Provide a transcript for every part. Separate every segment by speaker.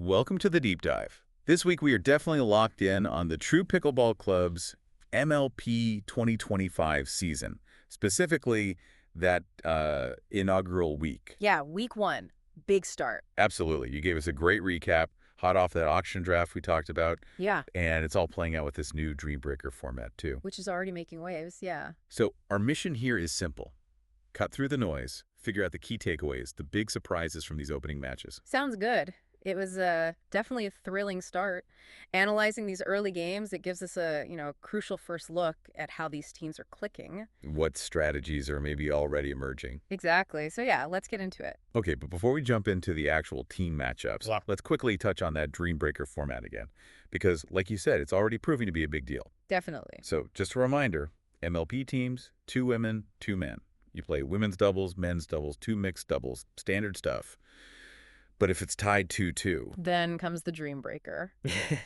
Speaker 1: Welcome to the deep dive. This week we are definitely locked in on the True Pickleball Club's MLP 2025 season, specifically that inaugural week.
Speaker 2: Yeah, week one, big start.
Speaker 1: Absolutely. You gave us a great recap, hot off that auction draft we talked about,
Speaker 2: Yeah,
Speaker 1: and it's all playing out with this new Dream Breaker format too.
Speaker 2: which is already making waves, yeah.
Speaker 1: So our mission here is simple. Cut through the noise, figure out the key takeaways, the big surprises from these opening matches.
Speaker 2: Sounds good. It was definitely a thrilling start. Analyzing these early games, it gives us a, crucial first look at how these teams are clicking.
Speaker 1: What strategies are maybe already emerging?
Speaker 2: Exactly. So yeah, let's get into it.
Speaker 1: Okay, but before we jump into the actual team matchups,
Speaker 3: Yeah.
Speaker 1: let's quickly touch on that Dream Breaker format again. Because, like you said, it's already proving to be a big deal.
Speaker 2: Definitely.
Speaker 1: So, just a reminder, MLP teams, 2 women, 2 men. You play women's doubles, men's doubles, 2 mixed doubles, standard stuff. But if it's tied 2-2,
Speaker 2: Then comes the Dream Breaker.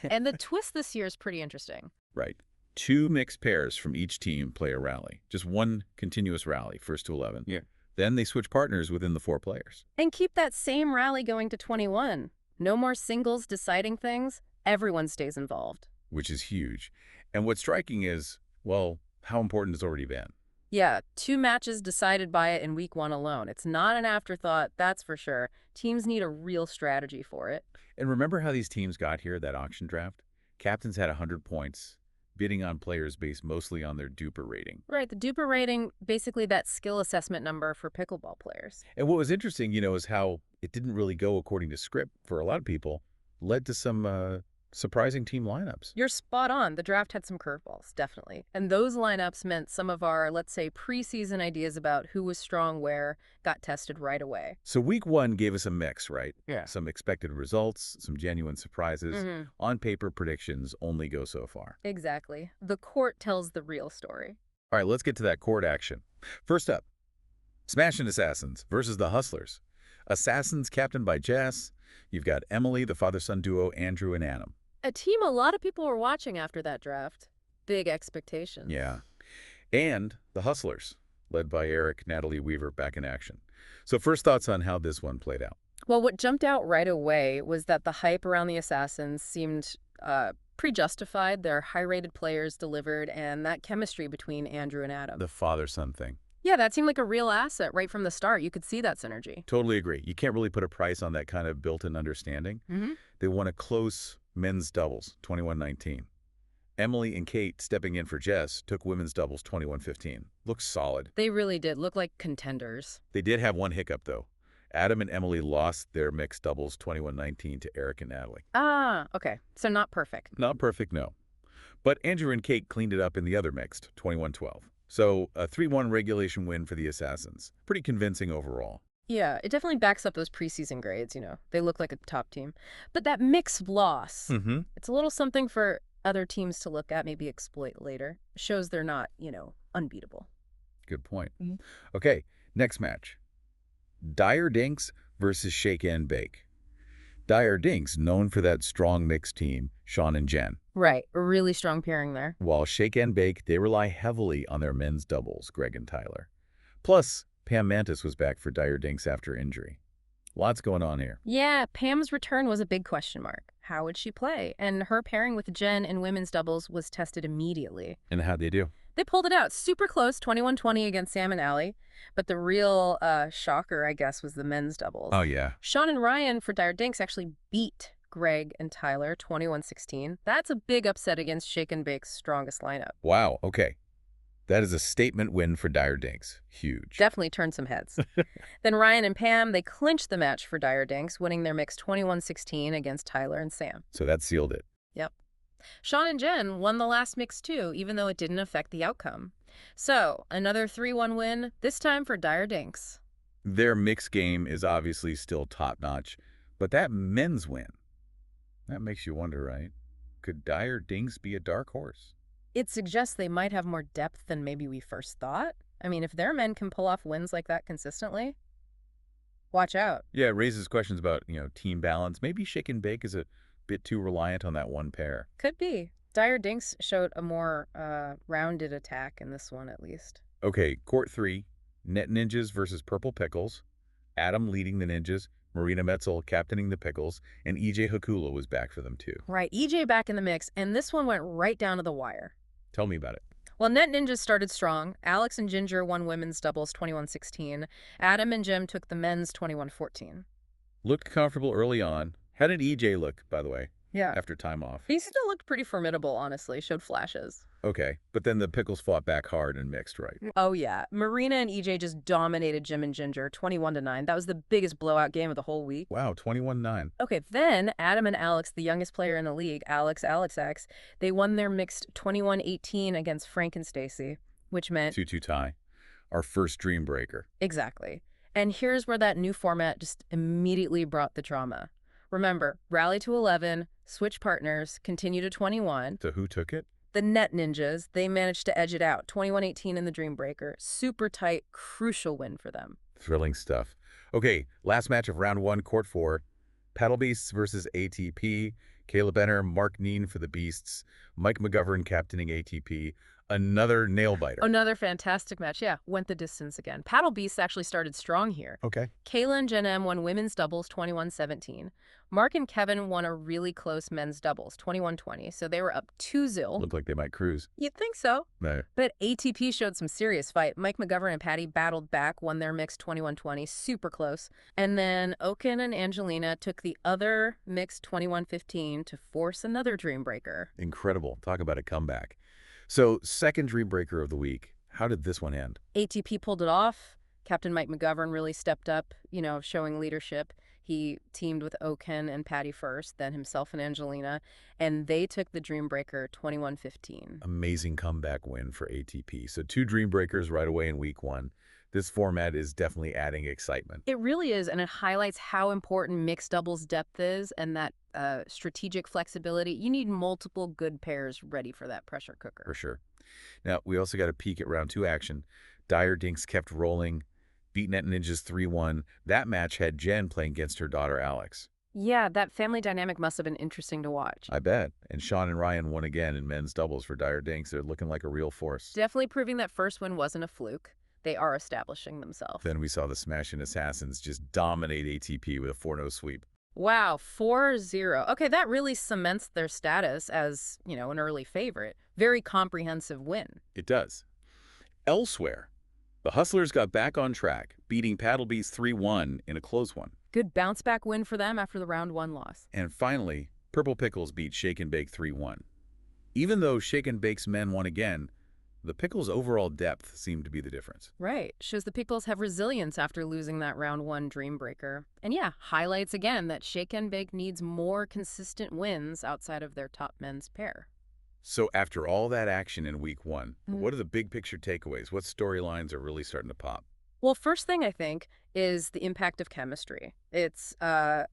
Speaker 2: And the twist this year is pretty interesting.
Speaker 1: right, 2 mixed pairs from each team play a rally. Just one continuous rally, first to 11.
Speaker 3: Yeah.
Speaker 1: Then they switch partners within the 4 players.
Speaker 2: And keep that same rally going to 21. No more singles deciding things. Everyone stays involved.
Speaker 1: Which is huge. And what's striking is, well, how important it's already been.
Speaker 2: Yeah, 2 matches decided by it in week 1 alone. It's not an afterthought, that's for sure. Teams need a real strategy for it.
Speaker 1: And remember how these teams got here, that auction draft? Captains had 100 points, bidding on players based mostly on their duper rating.
Speaker 2: Right, the duper rating, basically that skill assessment number for pickleball players.
Speaker 1: And what was interesting, is how it didn't really go according to script for a lot of people, led to some surprising team lineups.
Speaker 2: You're spot on. The draft had some curveballs, definitely. And those lineups meant some of our, let's say, preseason ideas about who was strong where got tested right away.
Speaker 1: So week 1 gave us a mix, right?
Speaker 3: Yeah.
Speaker 1: Some expected results, some genuine surprises.
Speaker 2: Mm-hmm.
Speaker 1: On paper, predictions only go so far.
Speaker 2: Exactly. The court tells the real story.
Speaker 1: All right, let's get to that court action. First up, Smashing Assassins versus the Hustlers. Assassins captained by Jess. You've got Emily, the father-son duo, Andrew and Adam.
Speaker 2: A team a lot of people were watching after that draft. Big expectations.
Speaker 1: Yeah. And the Hustlers, led by Eric, Natalie Weaver, back in action. So first thoughts on how this one played out.
Speaker 2: Well, what jumped out right away was that the hype around the Assassins seemed pretty justified. Their high-rated players delivered, and that chemistry between Andrew and Adam.
Speaker 1: The father-son thing.
Speaker 2: Yeah, that seemed like a real asset right from the start. You could see that synergy.
Speaker 1: Totally agree. You can't really put a price on that kind of built-in understanding.
Speaker 2: Mm-hmm.
Speaker 1: They won a close men's doubles, 21-19. Emily and Kate, stepping in for Jess, took women's doubles 21-15. Looks solid.
Speaker 2: They really did look like contenders.
Speaker 1: They did have one hiccup, though. Adam and Emily lost their mixed doubles 21-19 to Eric and Natalie.
Speaker 2: Ah, okay. So not perfect.
Speaker 1: Not perfect, no. But Andrew and Kate cleaned it up in the other mixed, 21-12. So a 3-1 regulation win for the Assassins. Pretty convincing overall.
Speaker 2: Yeah, it definitely backs up those preseason grades, They look like a top team. But that mixed loss,
Speaker 1: Mm-hmm.
Speaker 2: it's a little something for other teams to look at, maybe exploit later. Shows they're not, unbeatable.
Speaker 1: Good point.
Speaker 2: Mhm.
Speaker 1: Okay, next match. Dire Dinks versus Shake and Bake. Dire Dinks, known for that strong mixed team, Sean and Jen.
Speaker 2: Right, a really strong pairing there.
Speaker 1: While Shake and Bake, they rely heavily on their men's doubles, Greg and Tyler. Plus, Pam Mantis was back for Dire Dinks after injury. Lots going on here.
Speaker 2: Yeah, Pam's return was a big question mark. How would she play? And her pairing with Jen in women's doubles was tested immediately.
Speaker 1: And how'd they do?
Speaker 2: They pulled it out super close, 21-20 against Sam and Allie. But the real shocker, I guess, was the men's doubles.
Speaker 1: Oh, yeah.
Speaker 2: Sean and Ryan for Dire Dinks actually beat Greg and Tyler 21-16. That's a big upset against Shake and Bake's strongest lineup.
Speaker 1: Wow, okay. That is a statement win for Dire Dinks. Huge.
Speaker 2: Definitely turned some heads. Then Ryan and Pam, they clinched the match for Dire Dinks, winning their mix 21-16 against Tyler and Sam.
Speaker 1: So that sealed it.
Speaker 2: Yep. Sean and Jen won the last mix too, even though it didn't affect the outcome. So, another 3-1 win, this time for Dire Dinks.
Speaker 1: Their mixed game is obviously still top-notch, but that men's win, that makes you wonder, right? Could Dire Dinks be a dark horse?
Speaker 2: It suggests they might have more depth than maybe we first thought. I mean, if their men can pull off wins like that consistently, watch out.
Speaker 1: Yeah, it raises questions about, team balance. Maybe Shake and Bake is a bit too reliant on that one pair.
Speaker 2: Could be. Dire Dinks showed a more rounded attack in this one, at least.
Speaker 1: Okay, Court 3, Net Ninjas versus Purple Pickles. Adam leading the Ninjas, Marina Metzel captaining the Pickles, and EJ Hakula was back for them too.
Speaker 2: Right, EJ back in the mix, and this one went right down to the wire.
Speaker 1: Tell me about it.
Speaker 2: Well, Net Ninjas started strong. Alex and Ginger won women's doubles 21-16. Adam and Jim took the men's 21-14.
Speaker 1: Looked comfortable early on. How did EJ look, by the way,
Speaker 2: Yeah.
Speaker 1: after time off?
Speaker 2: He still looked pretty formidable, honestly, showed flashes.
Speaker 1: Okay, but then the Pickles fought back hard and mixed, right?
Speaker 2: Oh, yeah. Marina and EJ just dominated Jim and Ginger 21-9. That was the biggest blowout game of the whole week.
Speaker 1: Wow, 21-9.
Speaker 2: Okay, then Adam and Alex, the youngest player in the league, Alex X, they won their mixed 21-18 against Frank and Stacy, which meant
Speaker 1: 2-2 tie. Our first dream breaker.
Speaker 2: exactly. And here's where that new format just immediately brought the drama. Remember, rally to 11, switch partners, continue to 21.
Speaker 1: So who took it?
Speaker 2: The Net Ninjas, they managed to edge it out, 21-18 in the Dream Breaker. Super tight, crucial win for them.
Speaker 1: Thrilling stuff. Okay, last match of round 1, court 4. Paddle Beasts versus ATP. Caleb Benner, Mark Neen for the Beasts. Mike McGovern captaining ATP. Another nail-biter.
Speaker 2: Another fantastic match, yeah. Went the distance again. Paddle Beasts actually started strong here.
Speaker 1: Okay.
Speaker 2: Kayla and Jen M won women's doubles 21-17. Mark and Kevin won a really close men's doubles 21-20, so they were up 2-0.
Speaker 1: Looked like they might cruise.
Speaker 2: You'd think so.
Speaker 1: No.
Speaker 2: But ATP showed some serious fight. Mike McGovern and Patty battled back, won their mixed 21-20, super close. And then Oaken and Angelina took the other mixed 21-15 to force another dream breaker.
Speaker 1: Incredible. Talk about a comeback. So, second dream breaker of the week. How did this one end?
Speaker 2: ATP pulled it off. Captain Mike McGovern really stepped up, showing leadership. He teamed with Oaken and Patty first, then himself and Angelina, and they took the Dream Breaker 21-15.
Speaker 1: Amazing comeback win for ATP. So 2 dream breakers right away in week 1. This format is definitely adding excitement.
Speaker 2: It really is, and it highlights how important mixed doubles depth is and that strategic flexibility. You need multiple good pairs ready for that pressure cooker.
Speaker 1: For sure. Now, we also got a peek at round 2 action. Dire Dinks kept rolling, beat Net Ninjas 3-1. That match had Jen playing against her daughter, Alex.
Speaker 2: Yeah, that family dynamic must have been interesting to watch.
Speaker 1: I bet. And Sean and Ryan won again in men's doubles for Dire Dinks. They're looking like a real force.
Speaker 2: Definitely proving that first win wasn't a fluke. They are establishing themselves.
Speaker 1: Then we saw the Smashing Assassins just dominate ATP with a 4-0 sweep.
Speaker 2: Wow, 4-0. Okay, that really cements their status as, an early favorite. Very comprehensive win.
Speaker 1: It does. Elsewhere, the Hustlers got back on track, beating Paddle Beasts 3-1 in a close one.
Speaker 2: Good bounce-back win for them after the round 1 loss.
Speaker 1: And finally, Purple Pickles beat Shake and Bake 3-1. Even though Shake and Bake's men won again, the Pickles' overall depth seemed to be the difference.
Speaker 2: Right. Shows the Pickles have resilience after losing that round 1 dream breaker. And yeah, highlights again that Shake and Bake needs more consistent wins outside of their top men's pair.
Speaker 1: So after all that action in week 1, what are the big picture takeaways? What storylines are really starting to pop?
Speaker 2: Well, first thing I think is the impact of chemistry. It's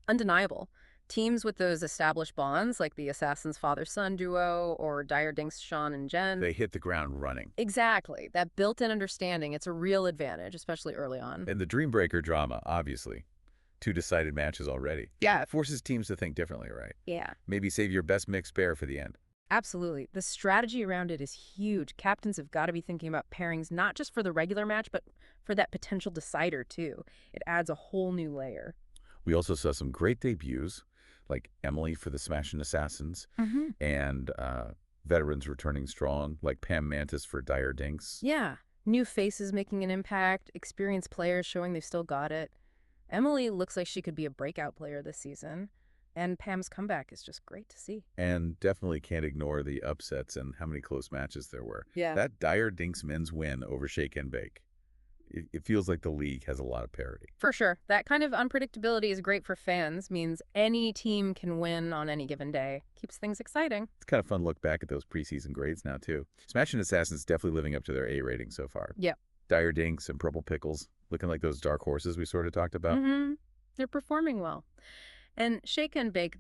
Speaker 2: undeniable. Teams with those established bonds, like the Assassin's father-son duo or Dire Dinks' Sean and Jen.
Speaker 1: They hit the ground running.
Speaker 2: Exactly. That built-in understanding, it's a real advantage, especially early on.
Speaker 1: And the Dream Breaker drama, obviously. 2 decided matches already.
Speaker 2: Yeah.
Speaker 1: It forces teams to think differently, right?
Speaker 2: Yeah.
Speaker 1: Maybe save your best mixed pair for the end.
Speaker 2: Absolutely. The strategy around it is huge. Captains have got to be thinking about pairings not just for the regular match, but for that potential decider, too. It adds a whole new layer.
Speaker 1: We also saw some great debuts, like Emily for the Smashing Assassins, and veterans returning strong, like Pam Mantis for Dire Dinks.
Speaker 2: Yeah. New faces making an impact, experienced players showing they've still got it. Emily looks like she could be a breakout player this season. And Pam's comeback is just great to see.
Speaker 1: And definitely can't ignore the upsets and how many close matches there were.
Speaker 2: Yeah.
Speaker 1: That Dire Dinks men's win over Shake and Bake, it feels like the league has a lot of parity.
Speaker 2: For sure. That kind of unpredictability is great for fans, means any team can win on any given day. Keeps things exciting.
Speaker 1: It's kind of fun to look back at those preseason grades now, too. Smashing Assassins definitely living up to their A rating so far.
Speaker 2: Yep.
Speaker 1: Dire Dinks and Purple Pickles looking like those dark horses we sort of talked about.
Speaker 2: They're performing well. And Shake and Bake,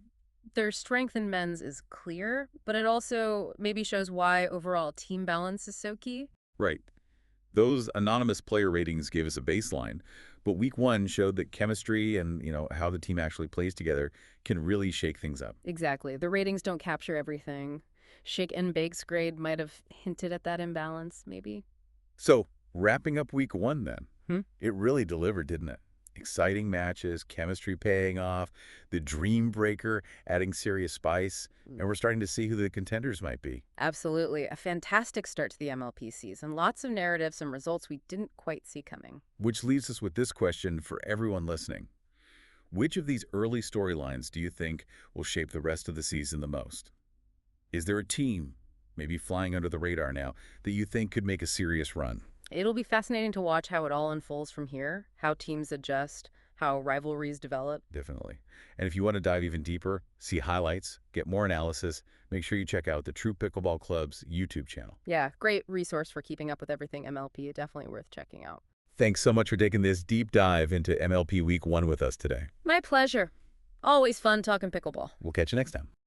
Speaker 2: their strength in men's is clear, but it also maybe shows why overall team balance is so key.
Speaker 1: Right. Those anonymous player ratings gave us a baseline, but week 1 showed that chemistry and, how the team actually plays together can really shake things up.
Speaker 2: Exactly. The ratings don't capture everything. Shake and Bake's grade might have hinted at that imbalance, maybe.
Speaker 1: So, wrapping up week 1 then. It really delivered, didn't it? Exciting matches, chemistry paying off, the dream breaker adding serious spice, and we're starting to see who the contenders might be.
Speaker 2: Absolutely. A fantastic start to the MLP season. Lots of narratives and results we didn't quite see coming.
Speaker 1: Which leaves us with this question for everyone listening. Which of these early storylines do you think will shape the rest of the season the most? Is there a team, maybe flying under the radar now, that you think could make a serious run?
Speaker 2: It'll be fascinating to watch how it all unfolds from here, how teams adjust, how rivalries develop.
Speaker 1: Definitely. And if you want to dive even deeper, see highlights, get more analysis, make sure you check out the True Pickleball Club's YouTube channel.
Speaker 2: Yeah, great resource for keeping up with everything MLP. Definitely worth checking out.
Speaker 1: Thanks so much for taking this deep dive into MLP Week 1 with us today.
Speaker 2: My pleasure. Always fun talking pickleball.
Speaker 1: We'll catch you next time.